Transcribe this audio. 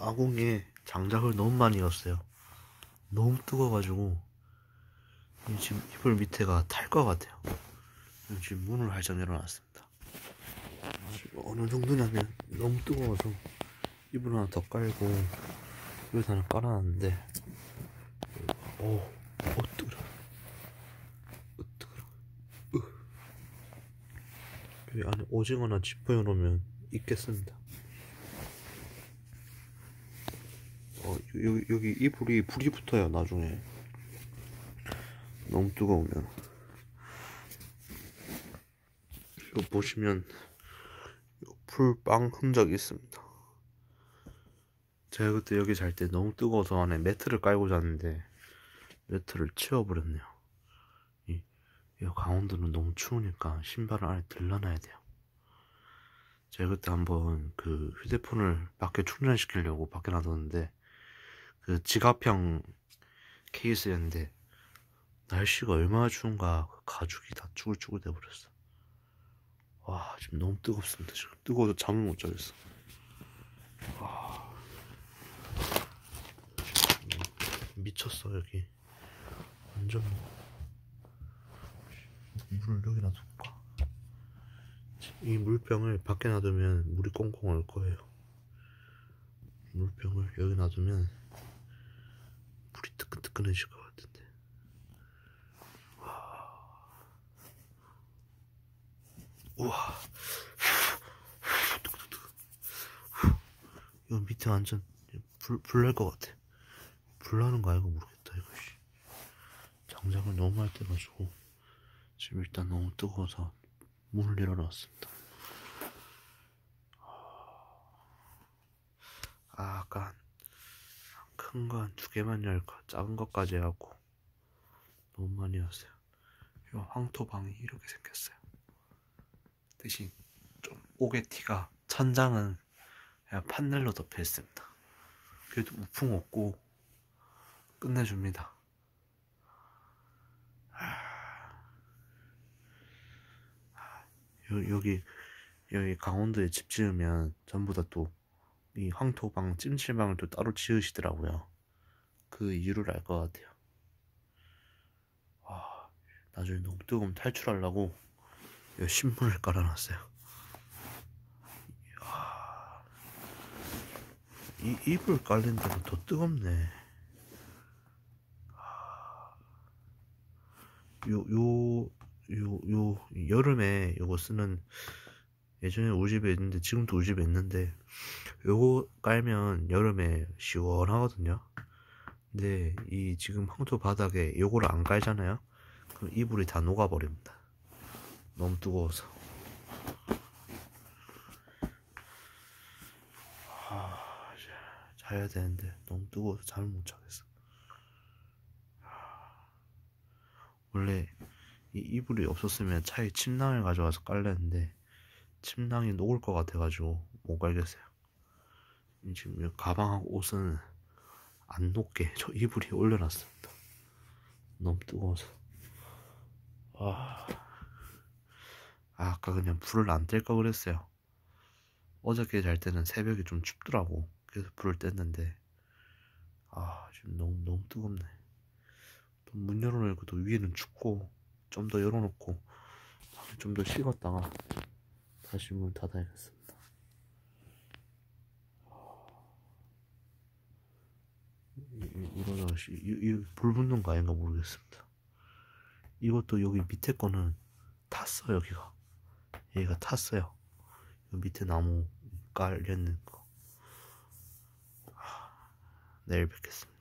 아궁이에 장작을 너무 많이 넣었어요. 너무 뜨거워가지고 지금 이불 밑에가 탈 것 같아요. 지금 문을 활짝 열어놨습니다. 지금 어느 정도냐면 너무 뜨거워서 이불 하나 더 깔고 여기다 하나 깔아놨는데 뜨거워. 여기 안에 오징어나 지퍼 넣으면 있겠습니다. 여기 이불이 불이 붙어요. 나중에 너무 뜨거우면. 이거 보시면 불빵 흔적이 있습니다. 제가 그때 여기 잘 때 너무 뜨거워서 안에 매트를 깔고 잤는데 매트를 치워버렸네요. 이 강원도는 너무 추우니까 신발을 안에 들러놔야 돼요. 제가 그때 한번 그 휴대폰을 밖에 충전시키려고 밖에 놔뒀는데 그 지갑형 케이스였는데 날씨가 얼마나 추운가 가죽이 다 쭈글쭈글 돼버렸어. 와, 지금 너무 뜨겁습니다. 지금 뜨거워서 잠을 못 자겠어. 미쳤어. 여기 완전 물을 여기 놔둘까? 이 물병을 밖에 놔두면 물이 꽁꽁 얼 거예요. 물병을 여기 놔두면 물이 뜨끈뜨끈해질 것 같은데. 우와. 이거 밑에 완전 불 날 것 같아. 불 나는 거 아니고 모르겠다. 이거 장작을 너무 많이 떼가지고 지금 일단 너무 뜨거워서 문을 열어놨습니다. 아까 큰 거 한 2개만 열고 작은 것까지 하고 너무 많이 왔어요. 이 황토방이 이렇게 생겼어요. 대신 좀 오게티가 천장은 그냥 판넬로 덮여 있습니다. 그래도 우풍 없고 끝내줍니다. 여기 강원도에 집 지으면 전부 다 또 이 황토방 찜질방을 또 따로 지으시더라고요. 그 이유를 알 것 같아요. 와, 나중에 너무 뜨거우면 탈출하려고 신문을 깔아놨어요. 이 이불 깔린 데는 더 뜨겁네. 여름에 요거 쓰는, 예전에 우리 집에 있는데 지금도 우리 집에 있는데 요거 깔면 여름에 시원하거든요. 근데 이 지금 황토 바닥에 요거를 안 깔잖아요. 그럼 이불이 다 녹아버립니다. 너무 뜨거워서. 자야 되는데 너무 뜨거워서 잠을 못 자겠어. 원래 이 이불이 없었으면 차에 침낭을 가져와서 깔랬는데 침낭이 녹을 것 같아가지고 못 깔겠어요. 지금 가방하고 옷은 안 녹게 저 이불이 올려놨습니다. 너무 뜨거워서. 아까 그냥 불을 안 뗄 걸 그랬어요. 어저께 잘 때는 새벽에 좀 춥더라고. 그래서 불을 뗐는데 지금 너무 뜨겁네. 또 문 열어놓고 또 위에는 춥고 좀 더 열어놓고 좀 더 식었다가 다시 문 닫아야겠습니다. 이러다가 불 붙는 거 아닌가 모르겠습니다. 이것도 여기 밑에 거는 탔어. 여기가 탔어요. 여기 밑에 나무 깔려있는 거. 내일 뵙겠습니다.